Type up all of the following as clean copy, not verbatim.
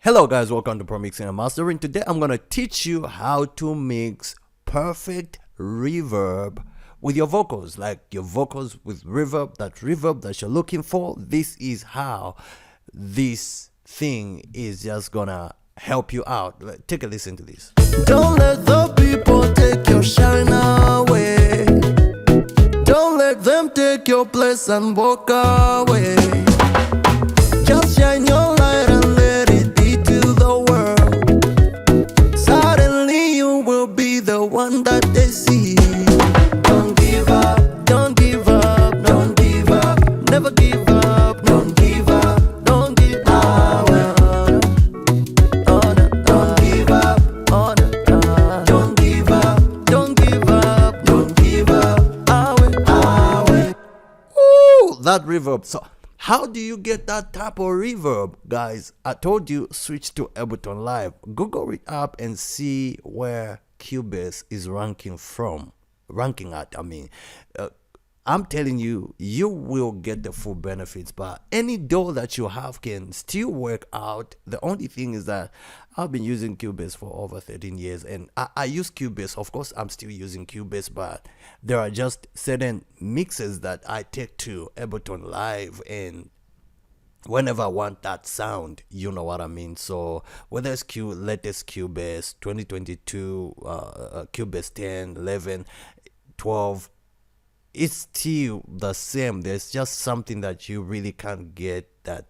Hello guys, welcome to Pro Mixing and Mastering. Today I'm gonna teach you how to mix perfect reverb with your vocals, like your vocals with reverb that you're looking for. This is how this thing is just gonna help you out. Take a listen to this. Don't let the people take your shine away. Don't let them take your place and walk away. Just shine your light and let it be to the world. Suddenly you will be the one that they see. Don't give up, don't give up, don't give up. Never give up, don't give up, don't give up. Don't give up, don't give up, don't give up, don't give up. Ooh, that reverb. So how do you get that type of reverb, guys? I told you, switch to Ableton Live. Google it up and see where Cubase is ranking at. I'm telling you, you will get the full benefits, but any DAW that you have can still work out. The only thing is that I've been using Cubase for over 13 years, and I use Cubase. Of course, I'm still using Cubase, but there are just certain mixes that I take to Ableton Live, and whenever I want that sound, you know what I mean. So whether it's latest Cubase 2022, Cubase 10, 11, 12, it's still the same. There's just something that you really can't get. That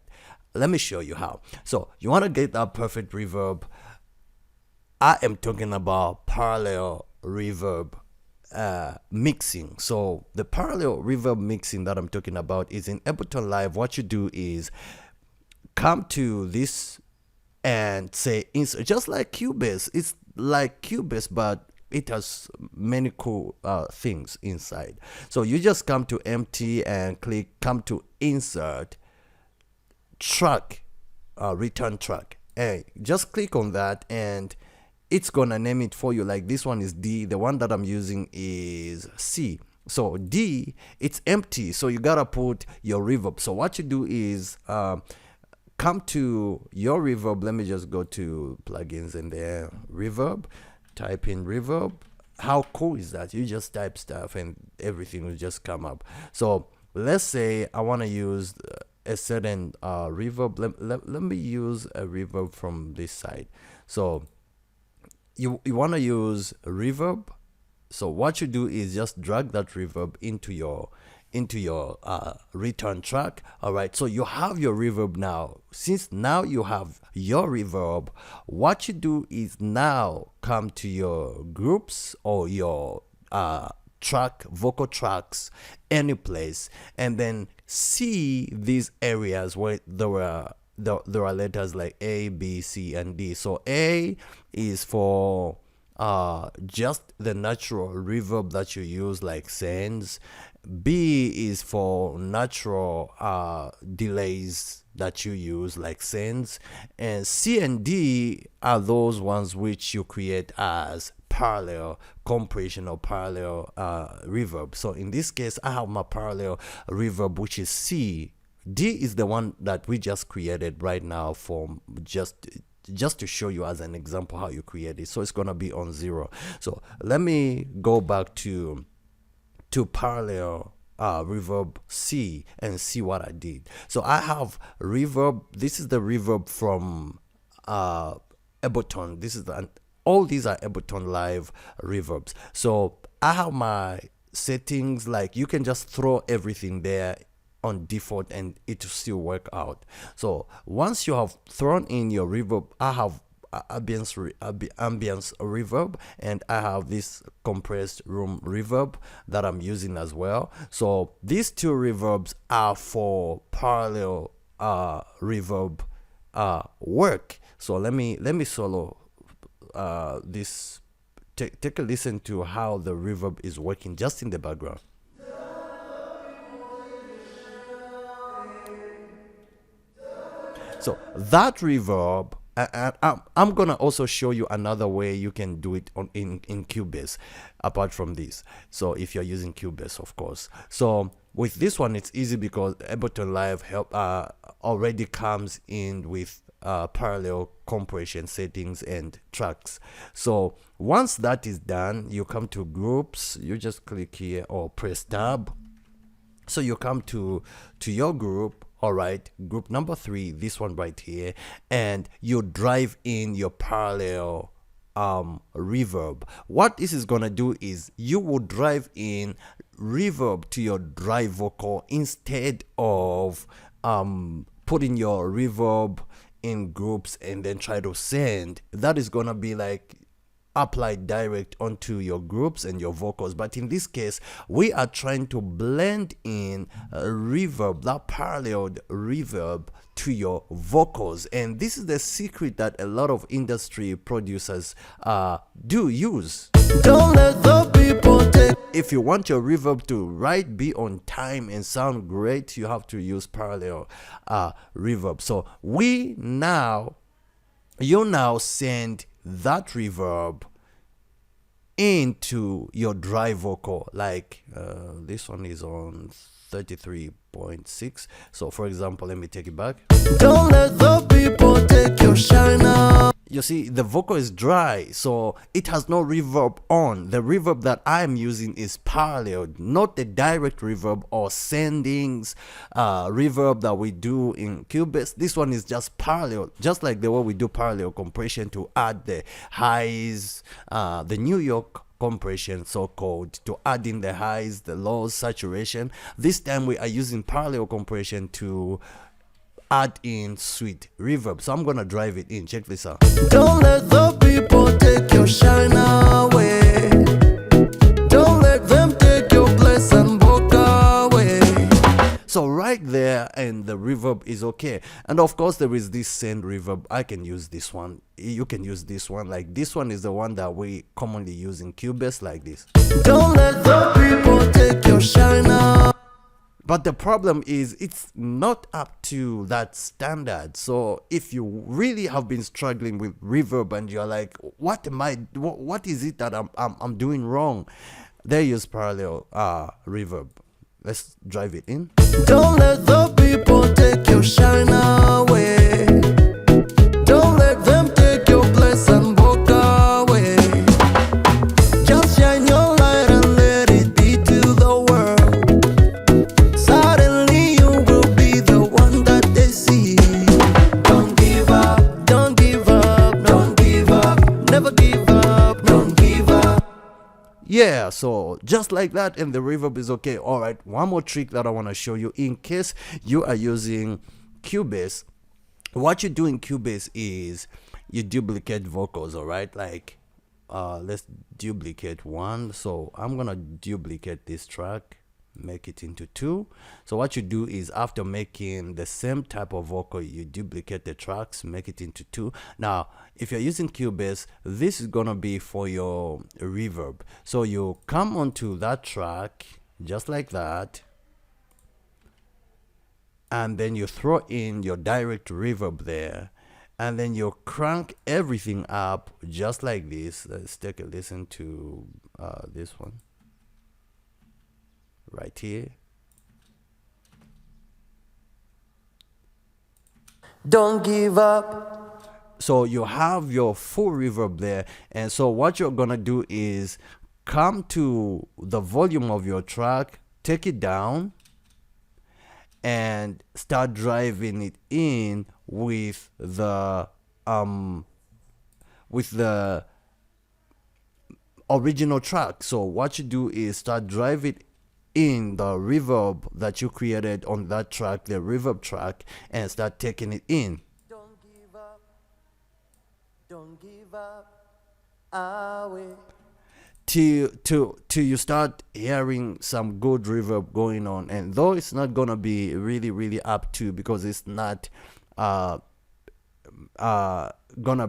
let me show you how. So you want to get that perfect reverb. I am talking about parallel reverb mixing. So the parallel reverb mixing that I'm talking about is in Ableton Live. What you do is come to this and say insert, just like Cubase. It's like Cubase, but it has many cool things inside. So you just come to empty and come to insert track, return track, and just click on that, and it's gonna name it for you. Like this one is D, the one that I'm using is C. So D, it's empty, so you gotta put your reverb. So what you do is come to your reverb. Let me just go to plugins and there, reverb, type in reverb. How cool is that? You just type stuff and everything will just come up. So let's say I want to use a certain reverb. Let me use a reverb from this side. So you want to use a reverb. So what you do is just drag that reverb into your return track. All right, so you have your reverb now. Since now you have your reverb, what you do is now come to your groups or your vocal tracks, any place, and then see these areas where there are letters like A, B, C, and D. So A is for just the natural reverb that you use, like sends. B is for natural delays that you use, like sends. And C and D are those ones which you create as parallel compression or parallel reverb. So in this case, I have my parallel reverb, which is C. D is the one that we just created right now for just to show you as an example how you create it. So it's gonna be on 0. So let me go back to parallel reverb C and see what I did. So I have reverb. This is the reverb from Ableton. All these are Ableton Live reverbs. So I have my settings, like you can just throw everything there on default and it will still work out. So once you have thrown in your reverb, I have ambience reverb, and I have this compressed room reverb that I'm using as well. So these two reverbs are for parallel reverb work. So let me solo this. Take a listen to how the reverb is working just in the background. So that reverb, I'm gonna also show you another way you can do it in Cubase apart from this. So if you're using Cubase, of course. So with this one, it's easy because Ableton Live already comes in with parallel compression settings and tracks. So once that is done, you come to groups, you just click here or press tab. So you come to your group, all right, group number 3, this one right here, and you drive in your parallel reverb. What this is gonna do is you will drive in reverb to your dry vocal instead of putting your reverb in groups and then try to send. That is gonna be like applied direct onto your groups and your vocals. But in this case, we are trying to blend in reverb, that paralleled reverb, to your vocals. And this is the secret that a lot of industry producers do use. Don't let the people take. If you want your reverb to be on time and sound great, you have to use parallel reverb. So you now send that reverb into your dry vocal. Like this one is on 33.6. So for example, let me take it back. Don't let the people take your shine now. You see, the vocal is dry, so it has no reverb on. The reverb that I'm using is parallel, not the direct reverb or sendings reverb that we do in Cubase. This one is just parallel, just like the way we do parallel compression to add the highs, the New York compression, so called, to add in the highs, the lows, saturation. This time we are using parallel compression to add in sweet reverb. So I'm gonna drive it in. Check this out. Don't let the people take your shine away. Don't let them take your place and walk away. So right there, and the reverb is okay. And of course there is this send reverb. I can use this one. You can use this one. Like this one is the one that we commonly use in Cubase, like this. Don't let the people take your shine away. But the problem is it's not up to that standard. So if you really have been struggling with reverb and you're like, what is it that I'm doing wrong? They use parallel reverb. Let's drive it in. Don't let the people take your shine away. Don't let them take your place and walk away. Just shine your light and let it be to the world. Suddenly you will be the one that they see. Don't give up, don't give up, don't give up, never give up, don't give up. Yeah, so just like that, and the reverb is okay. All right, one more trick that I want to show you in case you are using Cubase. What you do in Cubase is you duplicate vocals, all right? Like let's duplicate one. So I'm gonna duplicate this track, make it into 2. So what you do is, after making the same type of vocal, you duplicate the tracks, make it into 2. Now if you're using Cubase, this is gonna be for your reverb. So you come onto that track just like that, and then you throw in your direct reverb there, and then you crank everything up just like this. Let's take a listen to this one right here. Don't give up. So you have your full reverb there, and so what you're gonna do is come to the volume of your track, take it down, and start driving it in with the original track. So what you do is start drive it in the reverb that you created on that track, the reverb track, and start taking it in. Don't give up, don't give up, away. Till you start hearing some good reverb going on. And though it's not gonna be really up to, because it's not gonna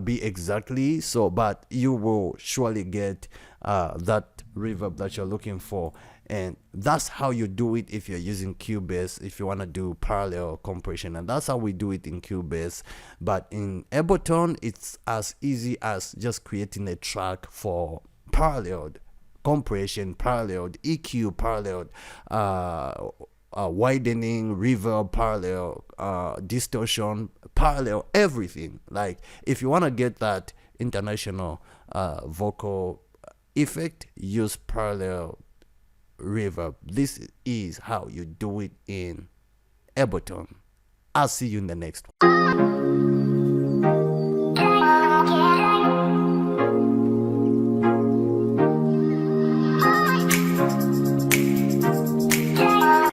be exactly so, but you will surely get that reverb that you're looking for. And that's how you do it if you're using Cubase, if you want to do parallel compression. And that's how we do it in Cubase. But in Ableton, it's as easy as just creating a track for paralleled compression, paralleled EQ, paralleled widening, reverb, parallel distortion, parallel everything. Like if you want to get that international vocal effect, use parallel reverb. This is how you do it in Ableton. I'll see you in the next one.